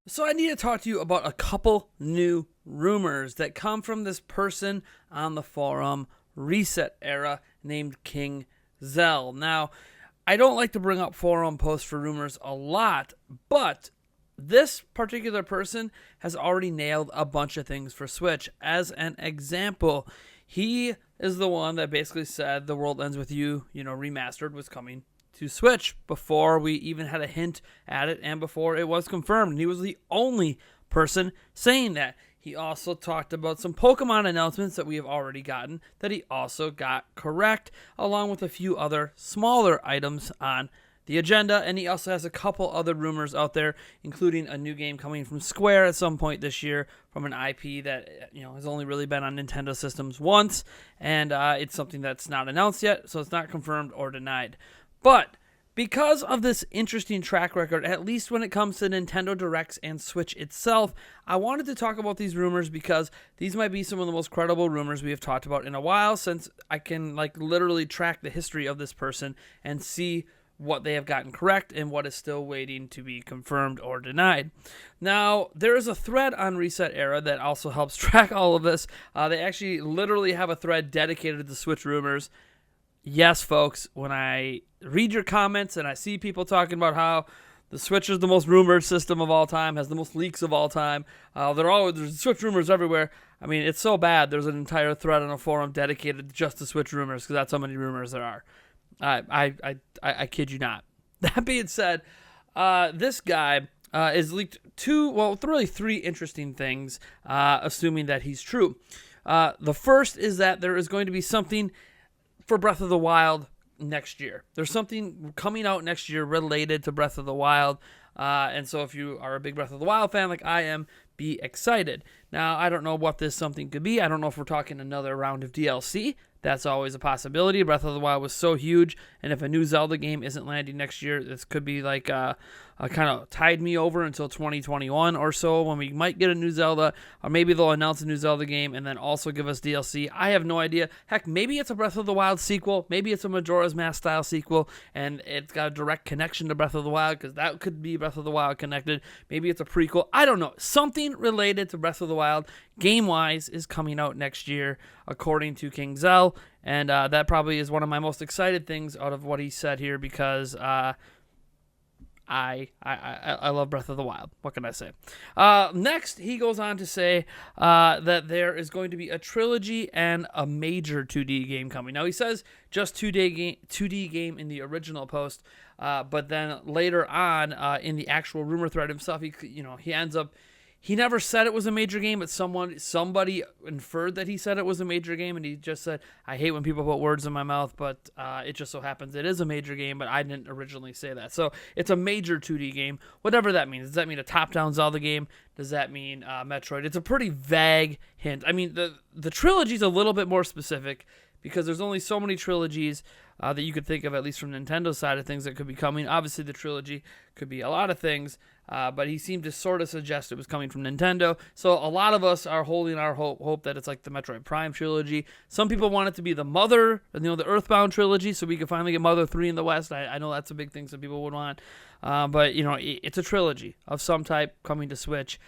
So I need to talk to you about a couple new rumors that come from this person on the forum, Reset Era, named King Zell. Now, I don't like to bring up forum posts for rumors a lot, but this particular person has already nailed a bunch of things for Switch. As an example, he is the one that basically said The World Ends With You, remastered was coming to Switch before we even had a hint at it and before it was confirmed. And he was the only person saying that. He also talked about some Pokemon announcements that we have already gotten that he also got correct, along with a few other smaller items on the agenda. And he also has a couple other rumors out there, including a new game coming from Square at some point this year from an IP that has only really been on Nintendo systems once, and it's something that's not announced yet, so it's not confirmed or denied. But because of this interesting track record, at least when it comes to Nintendo Directs and Switch itself, I wanted to talk about these rumors because these might be some of the most credible rumors we have talked about in a while, since I can literally track the history of this person and see what they have gotten correct and what is still waiting to be confirmed or denied. Now, there is a thread on Reset Era that also helps track all of this. They actually literally have a thread dedicated to Switch rumors. Yes, folks, when I read your comments and I see people talking about how the Switch is the most rumored system of all time, has the most leaks of all time, there's Switch rumors everywhere. I mean, it's so bad. There's an entire thread on a forum dedicated just to Switch rumors because that's how many rumors there are. I kid you not. That being said, this guy is leaked three interesting things, assuming that he's true. The first is that there is going to be something for Breath of the Wild next year. There's something coming out next year related to Breath of the Wild, and so if you are a big Breath of the Wild fan like I am, be excited. Now, I don't know what this something could be. I don't know if we're talking another round of DLC. That's always a possibility. Breath of the Wild was so huge, and if a new Zelda game isn't landing next year, this could be kind of tide me over until 2021 or so when we might get a new Zelda, or maybe they'll announce a new Zelda game and then also give us DLC. I have no idea. Heck, maybe it's a Breath of the Wild sequel. Maybe it's a Majora's Mask style sequel, and it's got a direct connection to Breath of the Wild because that could be Breath of the Wild connected. Maybe it's a prequel. I don't know. Something related to Breath of the Wild, game-wise, is coming out next year, according to King Zell, and that probably is one of my most excited things out of what he said here because I love Breath of the Wild. What can I say? Next, he goes on to say that there is going to be a trilogy and a major 2D game coming. Now, he says just 2D game in the original post, but then later on in the actual rumor thread himself, he ends up. He never said it was a major game, but somebody inferred that he said it was a major game, and he just said, I hate when people put words in my mouth, but it just so happens it is a major game, but I didn't originally say that. So it's a major 2D game, whatever that means. Does that mean a top-down Zelda game? Does that mean Metroid? It's a pretty vague hint. I mean, the trilogy is a little bit more specific because there's only so many trilogies that you could think of, at least from Nintendo's side of things, that could be coming. Obviously, the trilogy could be a lot of things, but he seemed to sort of suggest it was coming from Nintendo. So a lot of us are holding our hope that it's like the Metroid Prime trilogy. Some people want it to be the the Earthbound trilogy, so we can finally get Mother 3 in the West. I know that's a big thing some people would want. But, it's a trilogy of some type coming to Switch.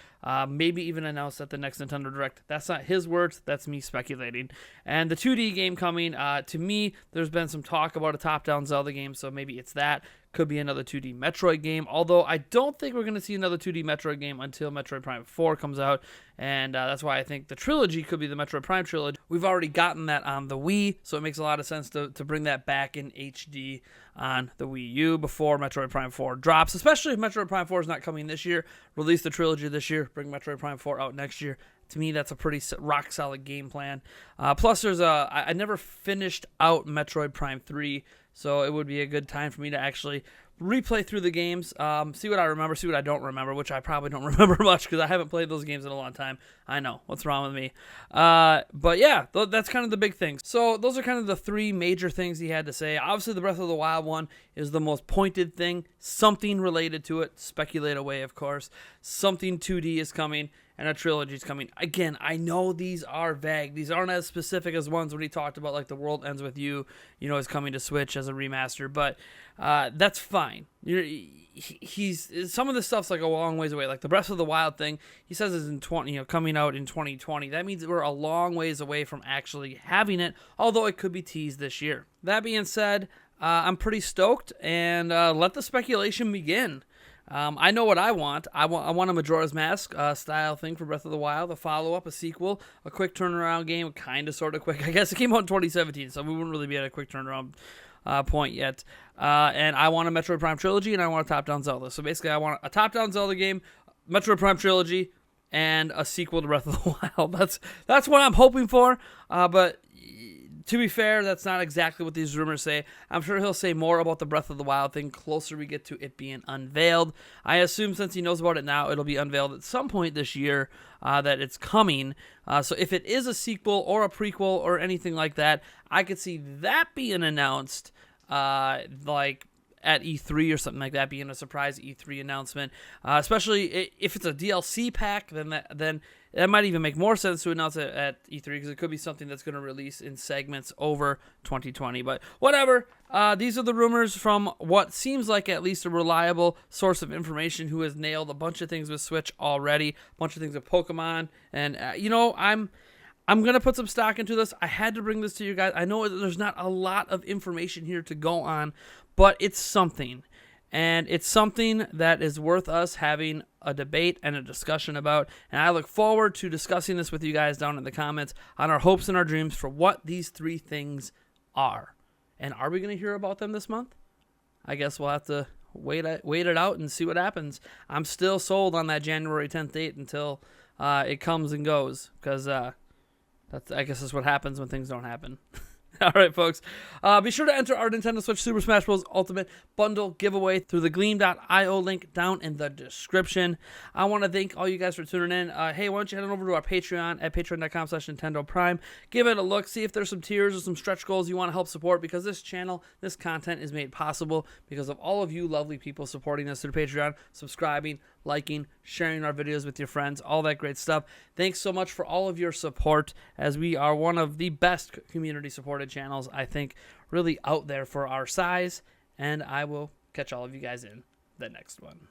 Maybe even announced at the next Nintendo Direct. That's not his words. That's me speculating. And the 2D game coming, to me, there's been some talk about a top-down Zelda game, so maybe it's that. Could be another 2D Metroid game, although I don't think we're going to see another 2D Metroid game until Metroid Prime 4 comes out, and that's why I think the trilogy could be the Metroid Prime trilogy. We've already gotten that on the Wii, so it makes a lot of sense to bring that back in HD on the Wii U before Metroid Prime 4 drops, especially if Metroid Prime 4 is not coming this year. Release the trilogy this year, bring Metroid Prime 4 out next year. To me, that's a pretty rock-solid game plan. Plus, I never finished out Metroid Prime 3, so it would be a good time for me to actually replay through the games, see what I remember, see what I don't remember, which I probably don't remember much because I haven't played those games in a long time. I know. What's wrong with me? But yeah, that's kind of the big things. So those are kind of the three major things he had to say. Obviously, the Breath of the Wild one is the most pointed thing. Something related to it. Speculate away, of course. Something 2D is coming. and a Trilogy is coming. Again, I know these are vague. These aren't as specific as ones when he talked about like The World Ends With You, is coming to Switch as a remaster, but that's fine. He's some of this stuff's like a long ways away. Like the Breath of the Wild thing, he says is in coming out in 2020. That means we're a long ways away from actually having it, although it could be teased this year. That being said, I'm pretty stoked, and let the speculation begin. I know what I want. I want a Majora's Mask style thing for Breath of the Wild, a follow-up, a sequel, a quick turnaround game, kind of, sort of quick. I guess it came out in 2017, so we wouldn't really be at a quick turnaround point yet. And I want a Metroid Prime Trilogy, and I want a top-down Zelda. So basically, I want a top-down Zelda game, Metroid Prime Trilogy, and a sequel to Breath of the Wild. That's what I'm hoping for. But to be fair, that's not exactly what these rumors say. I'm sure he'll say more about the Breath of the Wild thing closer we get to it being unveiled. I assume since he knows about it now, it'll be unveiled at some point this year that it's coming. So if it is a sequel or a prequel or anything like that, I could see that being announced like at E3 or something like that, being a surprise E3 announcement. Especially if it's a DLC pack, then that might even make more sense to announce it at E3, because it could be something that's going to release in segments over 2020. But whatever. These are the rumors from what seems like at least a reliable source of information who has nailed a bunch of things with Switch already, a bunch of things with Pokemon. And, I'm going to put some stock into this. I had to bring this to you guys. I know there's not a lot of information here to go on, but it's something. And it's something that is worth us having a debate and a discussion about. And I look forward to discussing this with you guys down in the comments on our hopes and our dreams for what these three things are. And are we going to hear about them this month? I guess we'll have to wait it out and see what happens. I'm still sold on that January 10th date until it comes and goes, because I guess that's what happens when things don't happen. All right, folks. Be sure to enter our Nintendo Switch Super Smash Bros. Ultimate Bundle giveaway through the Gleam.io link down in the description. I want to thank all you guys for tuning in. Hey, why don't you head on over to our Patreon at patreon.com/Nintendo Prime. Give it a look. See if there's some tiers or some stretch goals you want to help support, because this channel, this content is made possible because of all of you lovely people supporting us through Patreon, subscribing, liking, sharing our videos with your friends, all that great stuff. Thanks so much for all of your support, as we are one of the best community supported channels, I think, really out there for our size. And I will catch all of you guys in the next one.